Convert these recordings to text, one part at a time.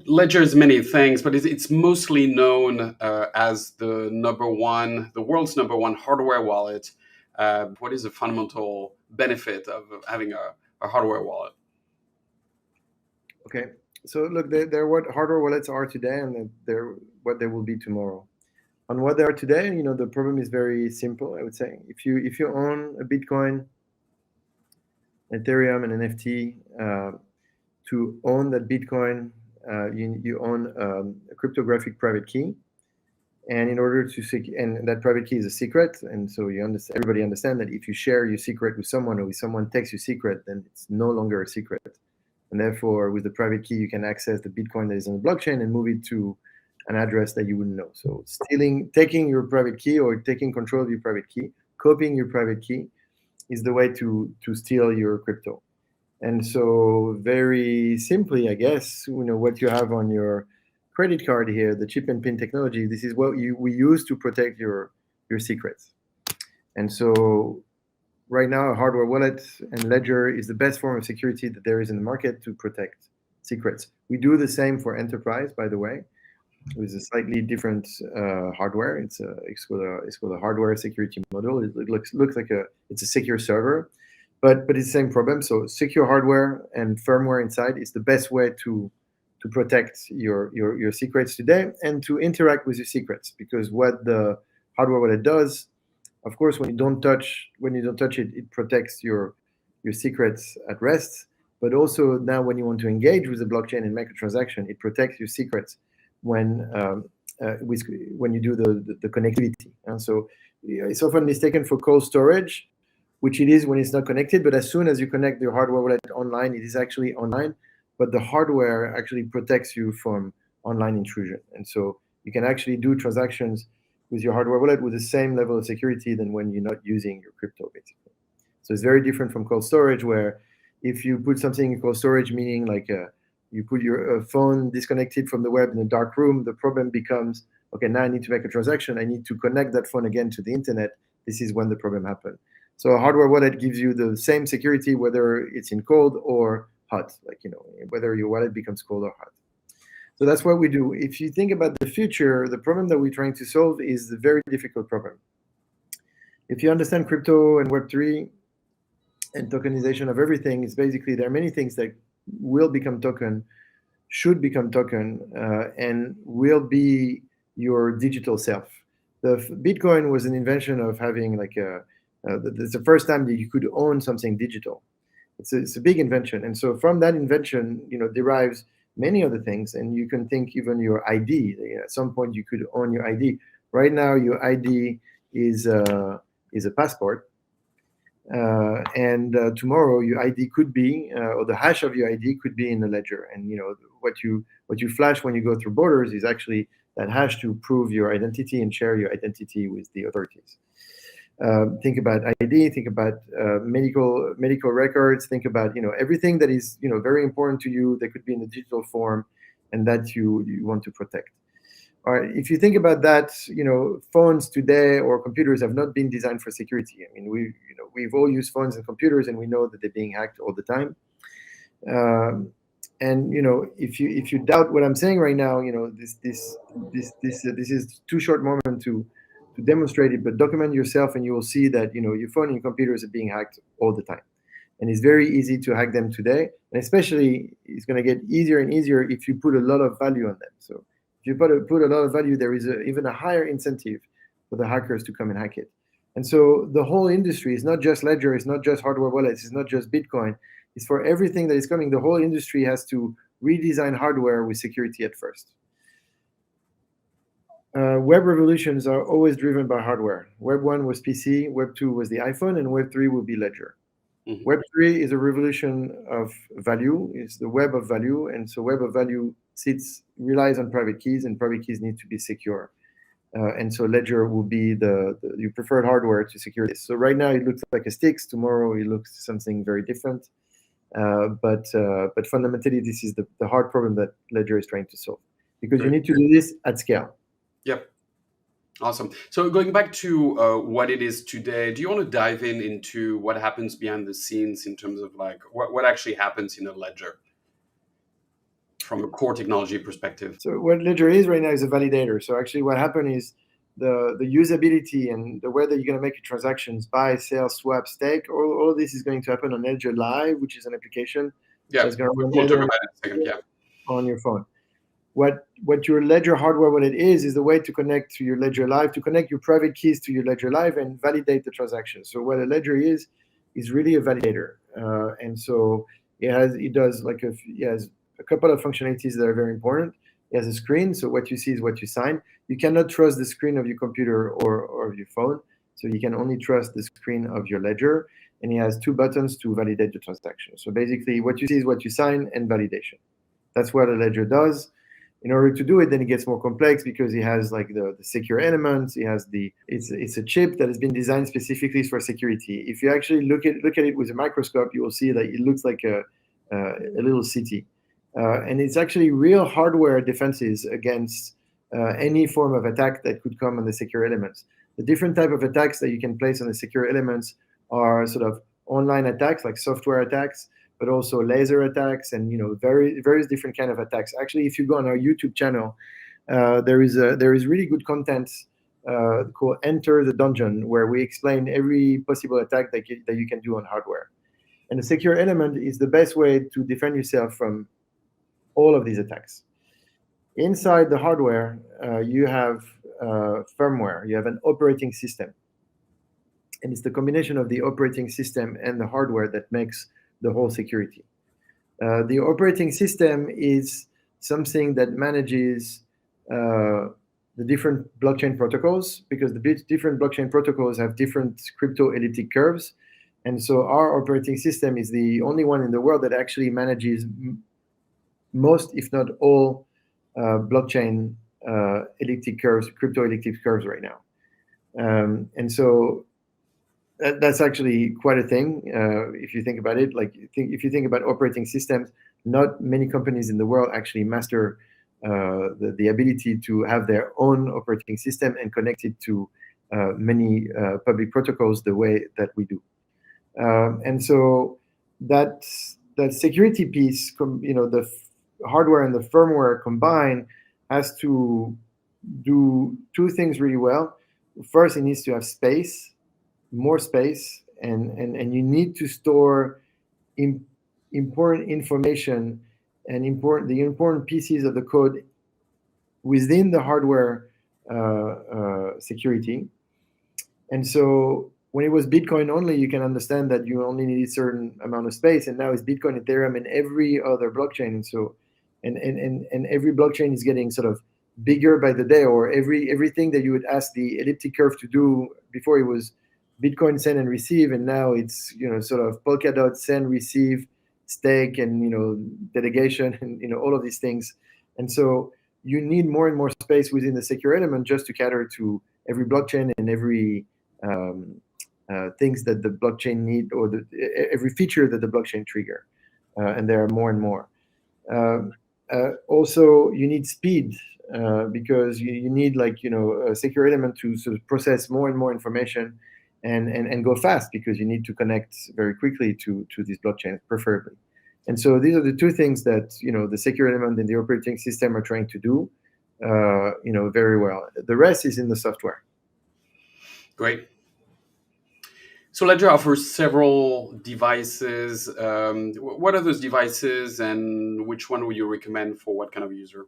Ledger is many things, but it's mostly known as the world's number one hardware wallet. What is the fundamental benefit of having a hardware wallet? Okay, so look, they're what hardware wallets are today, and they're what they will be tomorrow. On what they are today, the problem is very simple. I would say if you own a Bitcoin, Ethereum, and NFT, to own that Bitcoin, you own a cryptographic private key, and in order to and that private key is a secret, and so everybody understand that if you share your secret with someone, or if someone takes your secret, then it's no longer a secret. And therefore, with the private key, you can access the Bitcoin that is on the blockchain and move it to an address that you wouldn't know. So taking your private key, or taking control of your private key, copying your private key, is the way to steal your crypto. And so, very simply, I guess, what you have on your credit card here, the chip and pin technology, this is what we use to protect your secrets. And so, right now, a hardware wallet and ledger is the best form of security that there is in the market to protect secrets. We do the same for enterprise, by the way, with a slightly different hardware. It's called a hardware security model. It looks like it's a secure server, but it's the same problem. So secure hardware and firmware inside is the best way to protect your secrets today, and to interact with your secrets, because what the hardware wallet does, of course, when you don't touch it, it protects your secrets at rest. But also now, when you want to engage with the blockchain and make a transaction, it protects your secrets when you do the connectivity. And so it's often mistaken for cold storage, which it is when it's not connected. But as soon as you connect your hardware wallet online, it is actually online. But the hardware actually protects you from online intrusion, and so you can actually do transactions with your hardware wallet with the same level of security than when you're not using your crypto, basically. So it's very different from cold storage, where if you put something in cold storage, meaning like you put your phone disconnected from the web in a dark room, the problem becomes, okay, now I need to make a transaction. I need to connect that phone again to the internet. This is when the problem happened. So a hardware wallet gives you the same security, whether it's in cold or hot, whether your wallet becomes cold or hot. So that's what we do. If you think about the future, the problem that we're trying to solve is a very difficult problem. If you understand crypto and Web3 and tokenization of everything, it's basically there are many things that will become token, should become token, and will be your digital self. The Bitcoin was an invention of having it's the first time that you could own something digital. It's a big invention, and so from that invention, derives many other things. And you can think even your ID. At some point, you could own your ID. Right now, your ID is a passport, and tomorrow your ID could be, or the hash of your ID could be in a ledger. And what you flash when you go through borders is actually that hash to prove your identity and share your identity with the authorities. Think about ID. Think about medical records. Think about everything that is very important to you that could be in a digital form, and that you want to protect. All right. If you think about that, phones today or computers have not been designed for security. I mean, we've all used phones and computers, and we know that they're being hacked all the time. And if you doubt what I'm saying right now, this is too short moment to demonstrate it. But document yourself, and you will see that your phone and your computers are being hacked all the time, and it's very easy to hack them today. And especially, it's going to get easier and easier if you put a lot of value on them. So if you put a lot of value, there is even a higher incentive for the hackers to come and hack it. And so the whole industry is not just Ledger, it's not just hardware wallets, it's not just Bitcoin. It's for everything that is coming. The whole industry has to redesign hardware with security at first. Web revolutions are always driven by hardware. Web 1 was PC, Web 2 was the iPhone, and Web 3 will be Ledger. Mm-hmm. Web 3 is a revolution of value. It's the web of value. And so web of value relies on private keys, and private keys need to be secure. And so Ledger will be your preferred hardware to secure this. So right now it looks like a Styx. Tomorrow it looks something very different. But fundamentally, this is the hard problem that Ledger is trying to solve, because you need to do this at scale. Yep. Awesome. So going back to what it is today, do you want to dive into what happens behind the scenes in terms of like what actually happens in a ledger? from a core technology perspective? So what Ledger is right now is a validator. So actually what happened is the usability and the way that you're going to make your transactions, buy, sell, swap, stake, all of this is going to happen on Ledger Live, which is an application that's going to run We'll talk anytime about it in a second. Yeah. on your phone. What your Ledger hardware, what it is the way to connect to your Ledger Live, to connect your private keys to your Ledger Live and validate the transaction. So what a Ledger is really a validator, and so it has a couple of functionalities that are very important. It has a screen, so what you see is what you sign. You cannot trust the screen of your computer or of your phone, so you can only trust the screen of your Ledger. And it has two buttons to validate the transaction. So basically, what you see is what you sign and validation. That's what a Ledger does. In order to do it, then it gets more complex because it has like the secure elements. It has it's a chip that has been designed specifically for security. If you actually look at it with a microscope, you will see that it looks like a little city, and it's actually real hardware defenses against any form of attack that could come on the secure elements. The different type of attacks that you can place on the secure elements are sort of online attacks, like software attacks, but also laser attacks and various different kind of attacks. Actually, if you go on our YouTube channel, there is really good content called Enter the Dungeon, where we explain every possible attack that you can do on hardware. And the secure element is the best way to defend yourself from all of these attacks. Inside the hardware, you have firmware, you have an operating system. And it's the combination of the operating system and the hardware that makes the whole security. The operating system is something that manages the different blockchain protocols, because the different blockchain protocols have different crypto elliptic curves. And so our operating system is the only one in the world that actually manages most, if not all, blockchain elliptic curves, crypto elliptic curves right now. And so that's actually quite a thing if you think about it. Like, if you think about operating systems, not many companies in the world actually master the ability to have their own operating system and connect it to many public protocols the way that we do. And so that security piece, the hardware and the firmware combined, has to do two things really well. First, it needs to have space, more space, and you need to store important information and the important pieces of the code within the hardware security. And so when it was Bitcoin only, you can understand that you only need a certain amount of space, and now it's Bitcoin, Ethereum, and every other blockchain. And so and every blockchain is getting sort of bigger by the day, or everything that you would ask the elliptic curve to do before, it was Bitcoin send and receive, and now it's sort of Polkadot send, receive, stake, and delegation, and all of these things. And so you need more and more space within the secure element just to cater to every blockchain and every things that the blockchain need, or every feature that the blockchain trigger, and there are more and more. Also, you need speed, because you need a secure element to sort of process more and more information, and go fast, because you need to connect very quickly to this blockchain, preferably. And so these are the two things that the secure element and the operating system are trying to do very well. The rest is in the software. Great. So Ledger offers several devices. What are those devices, and which one would you recommend for what kind of user?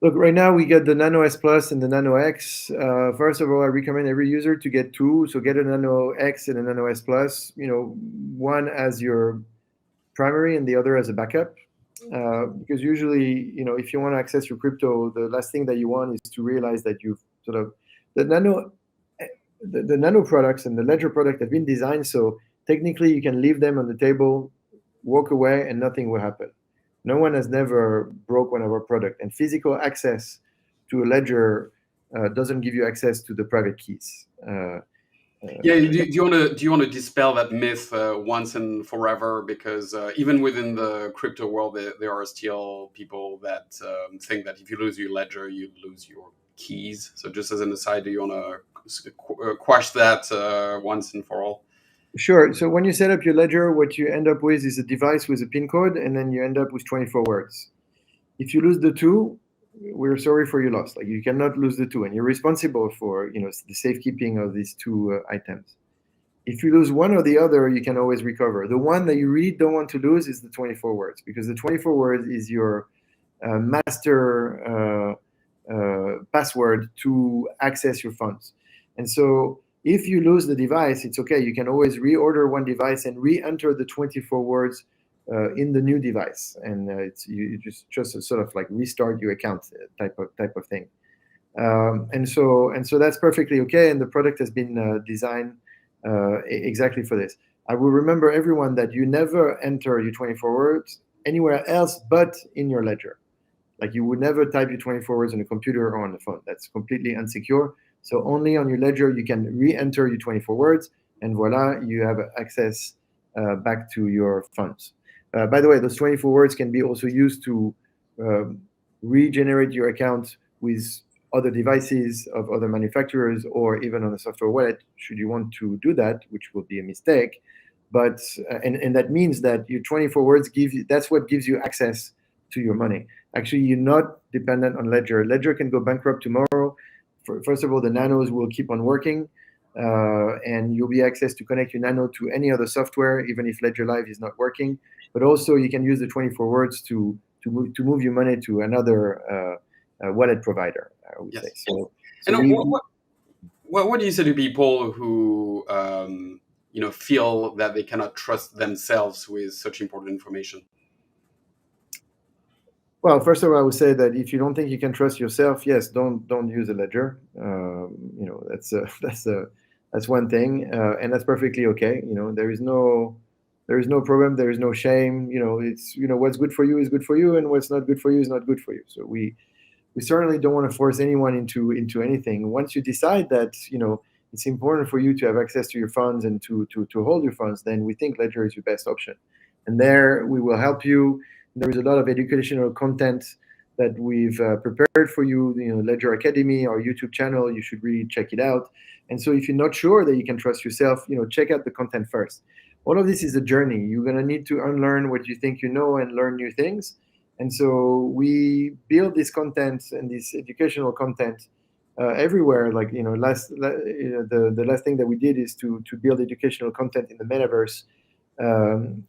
Look, right now we get the Nano S Plus and the Nano X. First of all, I recommend every user to get two. So get a Nano X and a Nano S Plus. One as your primary and the other as a backup. Because usually, if you want to access your crypto, the last thing that you want is to realize that you've sort of the Nano products and the Ledger product have been designed so technically you can leave them on the table, walk away, and nothing will happen. No one has never broke one of our product, and physical access to a ledger doesn't give you access to the private keys. Yeah, do you want to dispel that myth once and forever? Because even within the crypto world, there are still people that think that if you lose your ledger, you lose your keys. So just as an aside, do you want to quash that once and for all? Sure. So when you set up your ledger, what you end up with is a device with a PIN code, and then you end up with 24 words. If you lose the two, we're sorry for your loss. Like you cannot lose the two, and you're responsible for the safekeeping of these two items. If you lose one or the other, you can always recover. The one that you really don't want to lose is the 24 words, because the 24 words is your master password to access your funds. And so if you lose the device, it's okay. You can always reorder one device and re-enter the 24 words in the new device, and you just sort of like restart your account type of thing. And so that's perfectly okay. And the product has been designed exactly for this. I will remember everyone that you never enter your 24 words anywhere else but in your ledger. Like you would never type your 24 words on a computer or on the phone. That's completely unsecure. So only on your ledger you can re-enter your 24 words, and voila, you have access back to your funds. By the way, those 24 words can be also used to um, regenerate your account with other devices of other manufacturers, or even on a software wallet, should you want to do that, which will be a mistake. But and that means that your 24 words that's what gives you access to your money. Actually, you're not dependent on Ledger. Ledger can go bankrupt tomorrow. First of all, the nanos will keep on working, and you'll be access to connect your nano to any other software, even if Ledger Live is not working. But also, you can use the 24 words to move your money to another wallet provider, I would say. Yes. So, And so we what do you say to people who feel that they cannot trust themselves with such important information? Well, first of all, I would say that if you don't think you can trust yourself, yes, don't use a ledger. That's one thing, and that's perfectly okay. There is no problem. There is no shame. It's what's good for you is good for you, and what's not good for you is not good for you. So we certainly don't want to force anyone into anything. Once you decide that it's important for you to have access to your funds and to hold your funds, then we think Ledger is your best option, and there we will help you. There is a lot of educational content that we've prepared for you. Ledger Academy, our YouTube channel. You should really check it out. And so, if you're not sure that you can trust yourself, check out the content first. All of this is a journey. You're gonna need to unlearn what you think you know and learn new things. And so we build this content and this educational content everywhere. Like the last thing that we did is to build educational content in the metaverse,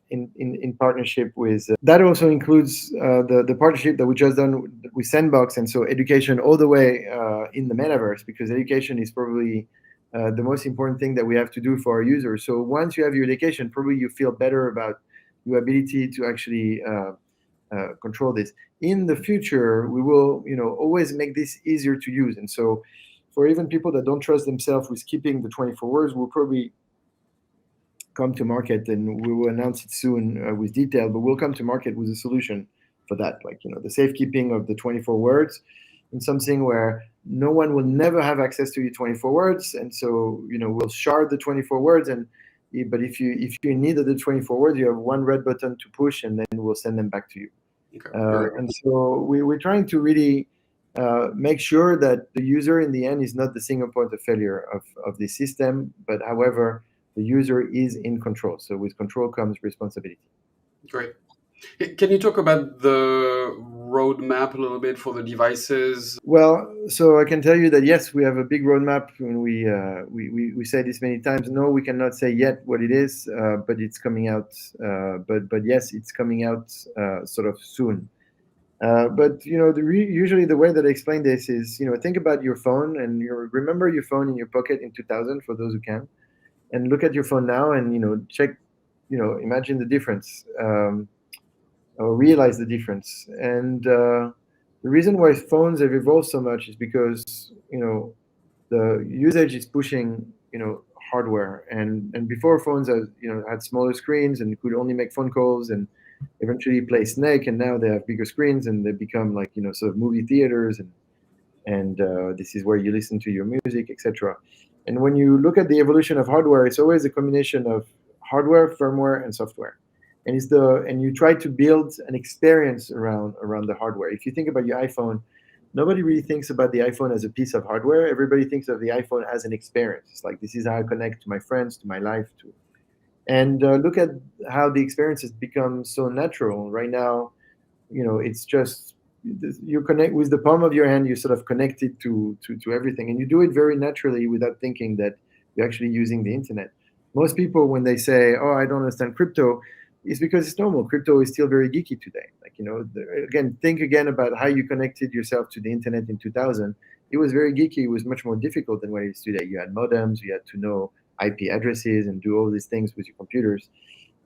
in partnership with that also includes the partnership that we just done with Sandbox, and so education all the way in the metaverse, because education is probably the most important thing that we have to do for our users. So once you have your education, probably you feel better about your ability to actually control this. In the future, we will always make this easier to use, and so for even people that don't trust themselves with keeping the 24 words, we'll probably come to market, and we will announce it soon with detail, but we'll come to market with a solution for that, like the safekeeping of the 24 words, and something where no one will never have access to your 24 words. And so we'll shard the 24 words, but if you needed the 24 words, you have one red button to push, and then we'll send them back to you. Okay, very And so we're trying to really make sure that the user in the end is not the single point of failure of the system, but however, the user is in control. So with control comes responsibility. great. Can you talk about the roadmap a little bit for the devices? Well, so I can tell you that yes, we have a big roadmap, and we say this many times. No, we cannot say yet what it is, but it's coming out. But yes, it's coming out sort of soon. But usually the way that I explain this is, think about your phone, and remember your phone in your pocket in 2000, for those who can, and look at your phone now, and check, imagine the difference, or realize the difference. And the reason why phones have evolved so much is because the usage is pushing hardware, and before phones had smaller screens and could only make phone calls and eventually play Snake, and now they have bigger screens and they become like sort of movie theaters, and this is where you listen to your music, etc. And when you look at the evolution of hardware, it's always a combination of hardware, firmware, and software. And you try to build an experience around the hardware. If you think about your iPhone, nobody really thinks about the iPhone as a piece of hardware. Everybody thinks of the iPhone as an experience. It's like, this is how I connect to my friends, to my life, And look at how the experience has become so natural right now. It's just you connect with the palm of your hand. You sort of connected to everything, and you do it very naturally without thinking that you're actually using the internet. Most people, when they say, "Oh, I don't understand crypto," it's because it's normal. Crypto is still very geeky today. Like, again, think again about how you connected yourself to the internet in 2000. It was very geeky. It was much more difficult than what it is today. You had modems. You had to know IP addresses and do all these things with your computers.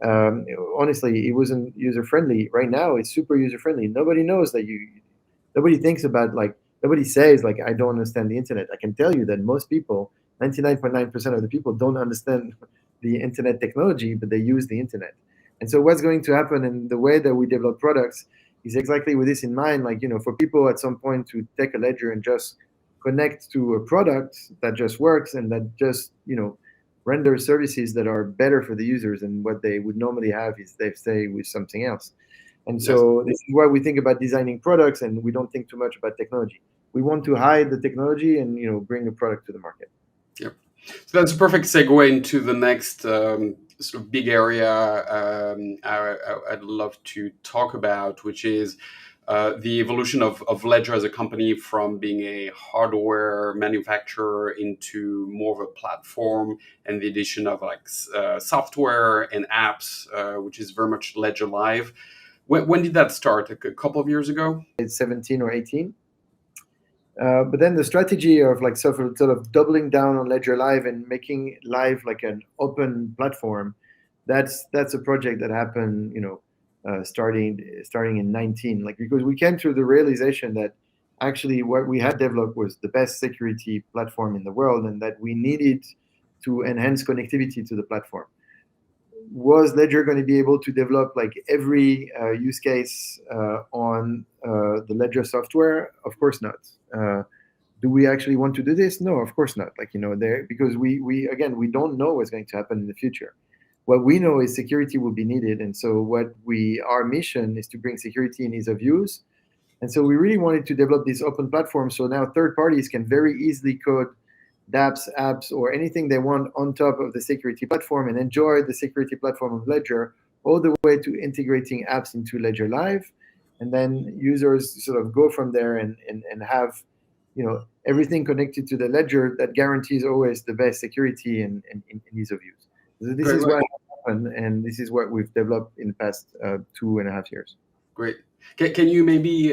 um, Honestly, it wasn't user friendly. Right now, it's super user friendly. Nobody knows that nobody thinks about, like, nobody says, like, I don't understand the internet. I can tell you that most people, 99.9% of the people, don't understand the internet technology, but they use the internet. And so what's going to happen in the way that we develop products is exactly with this in mind. Like, for people at some point to take a ledger and just connect to a product that just works and that just, render services that are better for the users, and what they would normally have is they stay with something else. And Yes. so this is why we think about designing products, and we don't think too much about technology. We want to hide the technology and bring a product to the market. Yep. So that's a perfect segue into the next sort of big area I'd love to talk about, which is the evolution of Ledger as a company from being a hardware manufacturer into more of a platform, and the addition of like software and apps, which is very much Ledger Live. When did that start? Like a couple of years ago? It's 17 or 18. But then the strategy of, like, sort of doubling down on Ledger Live and making Live like an open platform, that's a project that happened, starting in 19. Like, because we came to the realization that actually what we had developed was the best security platform in the world, and that we needed to enhance connectivity to the platform. Was Ledger going to be able to develop like every use case on the Ledger software? Of course not. Do we actually want to do this? No, of course not. Like, there, because we again, we don't know what's going to happen in the future. What we know is security will be needed, and so our mission is to bring security and ease of use. And so we really wanted to develop this open platform, so now third parties can very easily code dApps, apps, or anything they want on top of the security platform and enjoy the security platform of Ledger, all the way to integrating apps into Ledger Live. And then users sort of go from there and have, everything connected to the Ledger that guarantees always the best security and ease of use. So this Great. is what happened, and this is what we've developed in the past 2.5 years. Great. Can you maybe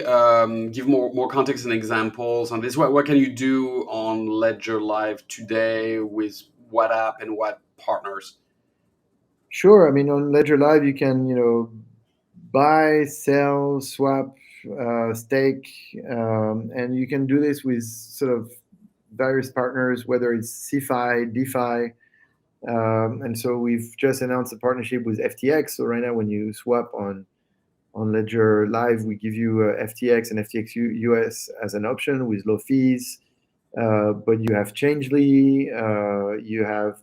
give more context and examples on this? What can you do on Ledger Live today with what app and what partners? Sure. I mean, on Ledger Live, you can, buy, sell, swap, stake, and you can do this with sort of various partners, whether it's CeFi, DeFi. And so we've just announced a partnership with FTX. So right now, when you swap on Ledger Live, we give you FTX and FTX US as an option with low fees. But you have Changely, you have,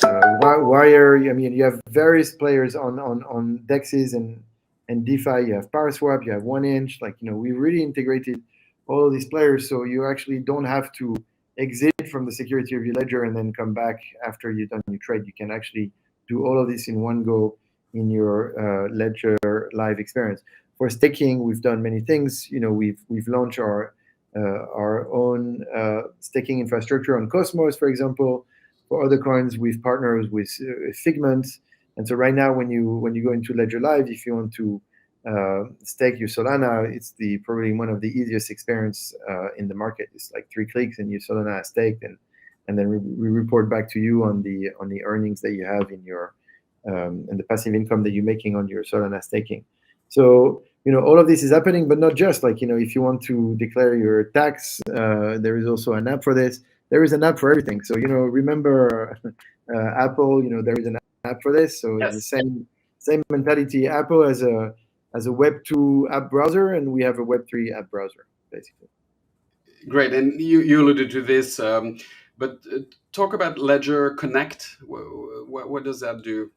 Wire. I mean, you have various players on Dexes and DeFi. You have PowerSwap, you have 1inch. Like, we really integrated all of these players, so you actually don't have to exit from the security of your ledger and then come back after you've done your trade. You can actually do all of this in one go in your Ledger Live experience. For staking, we've done many things. We've launched our own staking infrastructure on Cosmos, for example. For other coins, we've partnered with Figment. And so right now, when you go into Ledger Live, if you want to stake your Solana, it's probably one of the easiest experience in the market. It's like 3 clicks and your Solana is staked, and then we report back to you on the earnings that you have in your and the passive income that you're making on your Solana staking. So all of this is happening, but not just like, if you want to declare your tax, there is also an app for this. There is an app for everything. So remember Apple. There is an app for this. So it's the same mentality. Apple has a Web 2 app browser, and we have a Web 3 app browser, basically. Great. And you alluded to this, but talk about Ledger Connect. What does that do?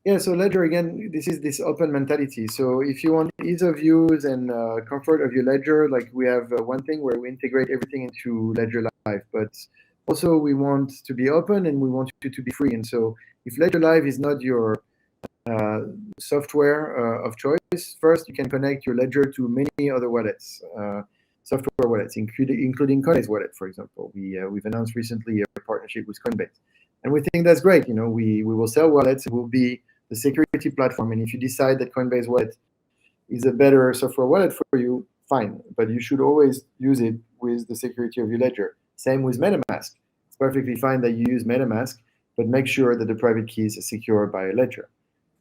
Yeah, so Ledger, again, this is this open mentality. So if you want ease of use and comfort of your Ledger, like, we have one thing where we integrate everything into Ledger Live. But also we want to be open and we want you to be free. And so if Ledger Live is not your software of choice, first you can connect your Ledger to many other wallets, software wallets, including Coinbase wallet, for example. We've announced recently a partnership with Coinbase, and we think that's great. We will sell wallets. It will be the security platform, and if you decide that Coinbase wallet is a better software wallet for you, fine. But you should always use it with the security of your Ledger. Same with MetaMask. It's perfectly fine that you use MetaMask, but make sure that the private keys are secured by a Ledger.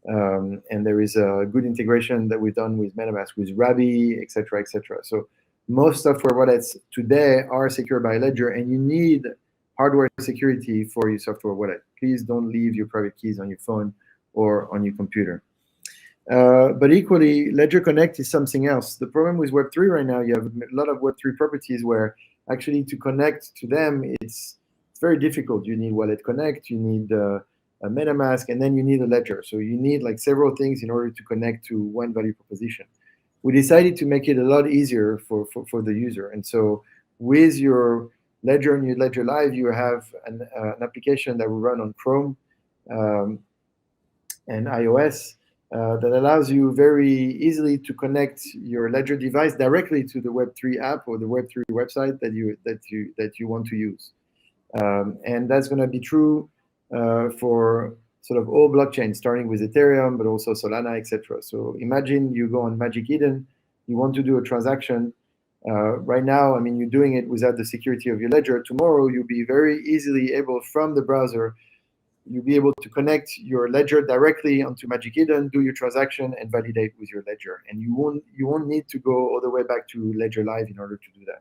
And there is a good integration that we've done with MetaMask, with Rabi, et cetera, et cetera. So most software wallets today are secured by Ledger, and you need hardware security for your software wallet. Please don't leave your private keys on your phone or on your computer. But equally, Ledger Connect is something else. The problem with Web3 right now, you have a lot of Web3 properties where actually to connect to them, it's very difficult. You need Wallet Connect, you need a MetaMask, and then you need a Ledger. So you need like several things in order to connect to one value proposition. We decided to make it a lot easier for the user. And so with your Ledger and your Ledger Live, you have an application that will run on Chrome and iOS that allows you very easily to connect your Ledger device directly to the Web3 app or the Web3 website that you want to use. And that's going to be true for sort of all blockchains, starting with Ethereum, but also Solana, etc. So imagine you go on Magic Eden, you want to do a transaction. Right now, I mean, you're doing it without the security of your Ledger. Tomorrow, you'll be very easily able, from the browser, you'll be able to connect your Ledger directly onto Magic Eden, do your transaction, and validate with your Ledger. And you won't need to go all the way back to Ledger Live in order to do that.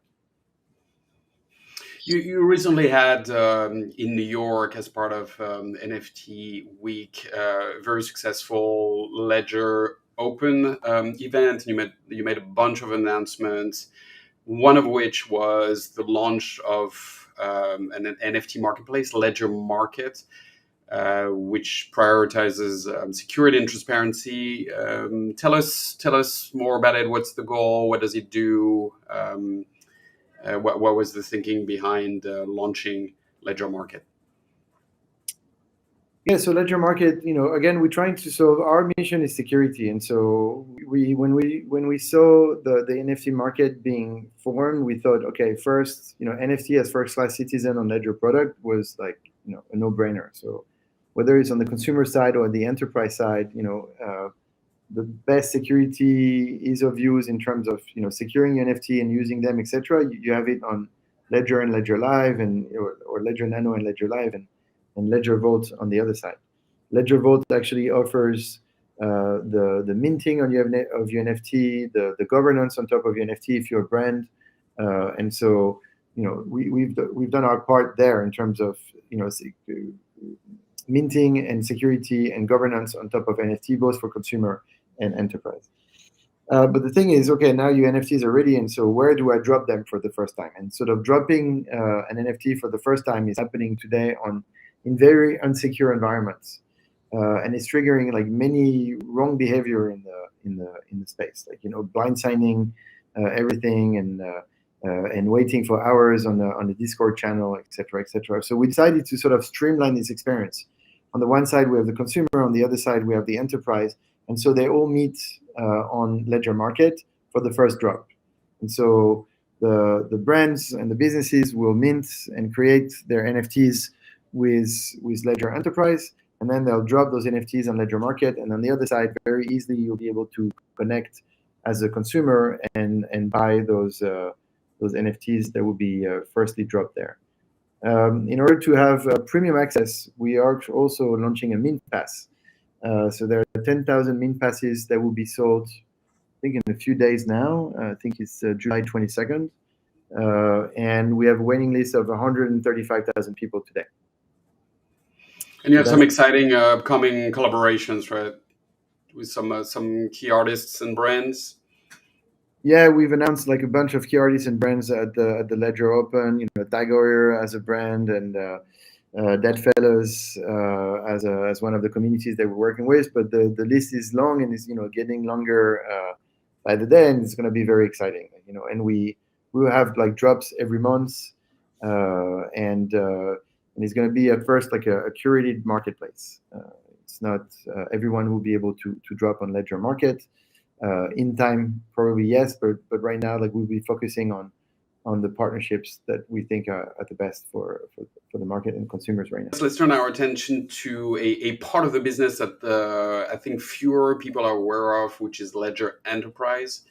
You recently had in New York, as part of NFT Week, a very successful Ledger Open event. You made a bunch of announcements, one of which was the launch of an NFT marketplace, Ledger Market, which prioritizes security and transparency. Tell us more about it. What's the goal? What does it do? What was the thinking behind launching Ledger Market? Yeah, so Ledger Market, again, we're trying to solve. Our mission is security, and so when we saw the NFT market being formed, we thought, okay, first, NFT as first-class citizen on Ledger product was like, a no-brainer. So whether it's on the consumer side or the enterprise side, the best security, ease of use in terms of securing NFT and using them, etc. You have it on Ledger and Ledger Live, or Ledger Nano and Ledger Live, and Ledger Vault on the other side. Ledger Vault actually offers the minting of your NFT, the governance on top of your NFT if you're a brand, and so we've done our part there in terms of minting and security and governance on top of NFT, both for consumer and enterprise. But the thing is, okay, now your NFTs are ready, and so where do I drop them for the first time? And sort of dropping an NFT for the first time is happening today in very unsecure environments, and it's triggering like many wrong behavior in the space, like blind signing everything and waiting for hours on the Discord channel, etc., etc. So we decided to sort of streamline this experience. On the one side, we have the consumer. On the other side, we have the enterprise. And so they all meet on Ledger Market for the first drop. And so the brands and the businesses will mint and create their NFTs with Ledger Enterprise, and then they'll drop those NFTs on Ledger Market. And on the other side, very easily, you'll be able to connect as a consumer and buy those NFTs that will be firstly dropped there. In order to have premium access, we are also launching a mint pass. So there are 10,000 mint passes that will be sold, I think, in a few days now. I think it's July 22nd. And we have a waiting list of 135,000 people today. And you have some exciting upcoming collaborations, right, with some key artists and brands. Yeah, we've announced like a bunch of key artists and brands at the Ledger Open. Tiger as a brand, and Deadfellas as one of the communities that we're working with. But the list is long and is getting longer by the day, and it's going to be very exciting. And we will have like drops every month. and it's going to be at first like a curated marketplace. It's not everyone will be able to drop on Ledger Market. In time, probably yes, but right now, like we'll be focusing on the partnerships that we think are the best for the market and consumers right now. So let's turn our attention to a part of the business that I think fewer people are aware of, which is Ledger Enterprise,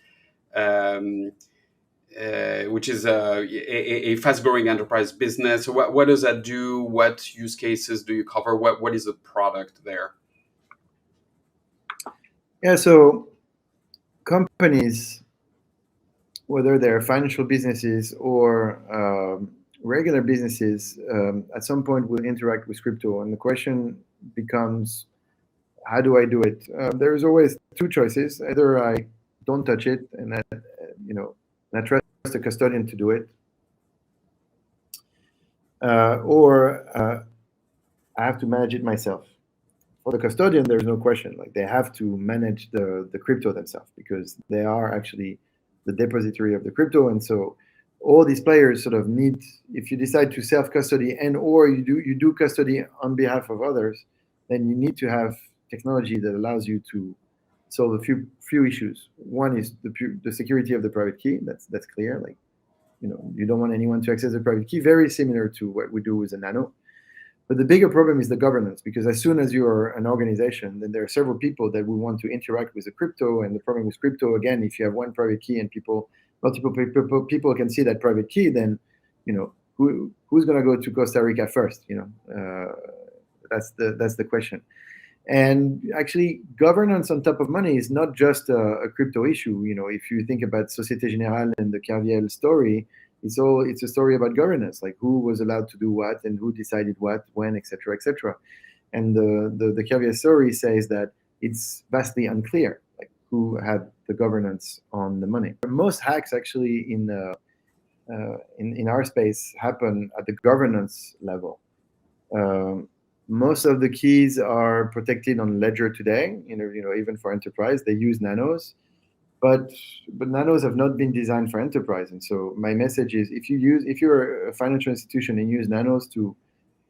which is a fast-growing enterprise business. So what does that do? What use cases do you cover? What is the product there? Yeah, so companies, whether they're financial businesses or regular businesses, at some point will interact with crypto, and the question becomes, how do I do it? There's always two choices: either I don't touch it, and I trust the custodian to do it, or I have to manage it myself. For the custodian, there's no question; like they have to manage the crypto themselves because they are actually the depository of the crypto, and so all these players sort of need. If you decide to self-custody and or you do custody on behalf of others, then you need to have technology that allows you to solve a few issues. One is the security of the private key. That's clear. Like you don't want anyone to access the private key. Very similar to what we do with a nano. But the bigger problem is the governance, because as soon as you're an organization, then there are several people that will want to interact with the crypto. And the problem with crypto, again, if you have one private key and multiple people can see that private key, then who's going to go to Costa Rica first? That's the question. And actually, governance on top of money is not just a crypto issue. If you think about Société Générale and the Kerviel story, it's a story about governance, like who was allowed to do what and who decided what, when, etc., etc. And the Kerviel story says that it's vastly unclear, like who had the governance on the money. Most hacks actually in our space happen at the governance level. Most of the keys are protected on Ledger today. Even for enterprise, they use nanos, but nanos have not been designed for enterprise. And so my message is, if you're a financial institution and use nanos to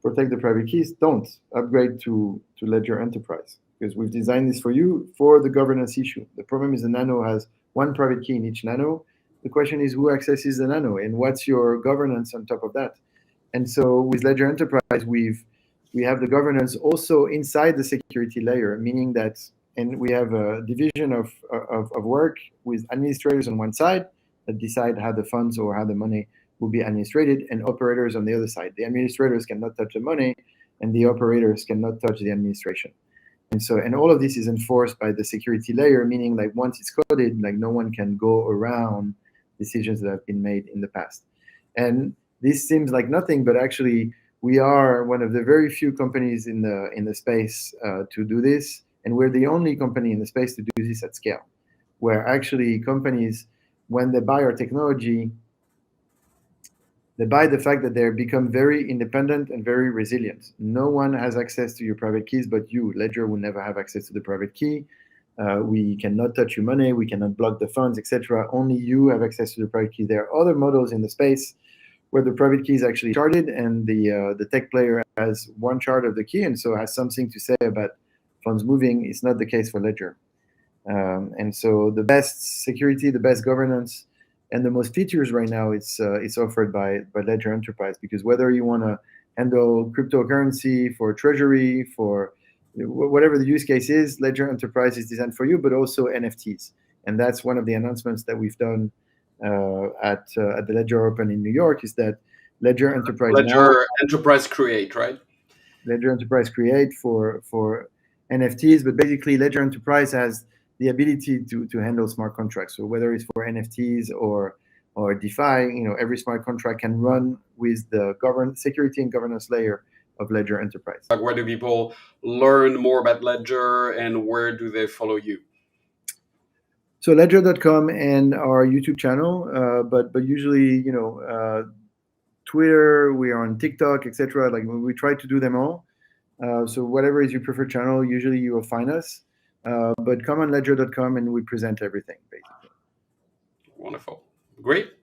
protect the private keys, don't upgrade to Ledger Enterprise, because we've designed this for you for the governance issue. The problem is the nano has one private key in each nano. The question is who accesses the nano and what's your governance on top of that. And so with Ledger Enterprise, we have the governance also inside the security layer, meaning that, and we have a division of work with administrators on one side that decide how the funds or how the money will be administrated, and operators on the other side. The administrators cannot touch the money, and the operators cannot touch the administration. And all of this is enforced by the security layer, meaning like once it's coded, like no one can go around decisions that have been made in the past. And this seems like nothing, but actually we are one of the very few companies in the space to do this. And we're the only company in the space to do this at scale, where actually companies, when they buy our technology, they buy the fact that they become very independent and very resilient. No one has access to your private keys but you. Ledger will never have access to the private key. We cannot touch your money. We cannot block the funds, etc. Only you have access to the private key. There are other models in the space where the private key is actually sharded, and the tech player has one shard of the key, and so has something to say about funds moving. It's not the case for Ledger. And so the best security, the best governance, and the most features right now, it's offered by Ledger Enterprise, because whether you want to handle cryptocurrency for treasury, for whatever the use case is, Ledger Enterprise is designed for you, but also NFTs. And that's one of the announcements that we've done at the Ledger Open in New York, is that Ledger Enterprise Enterprise Create, right? Ledger Enterprise Create for NFTs, but basically Ledger Enterprise has the ability to handle smart contracts. So whether it's for NFTs or DeFi, every smart contract can run with the security and governance layer of Ledger Enterprise. Where do people learn more about Ledger, and where do they follow you? So ledger.com and our YouTube channel, but usually, Twitter, we are on TikTok, etc. Like we try to do them all. So whatever is your preferred channel, usually you will find us. But come on ledger.com and we present everything, basically. Wonderful. Great.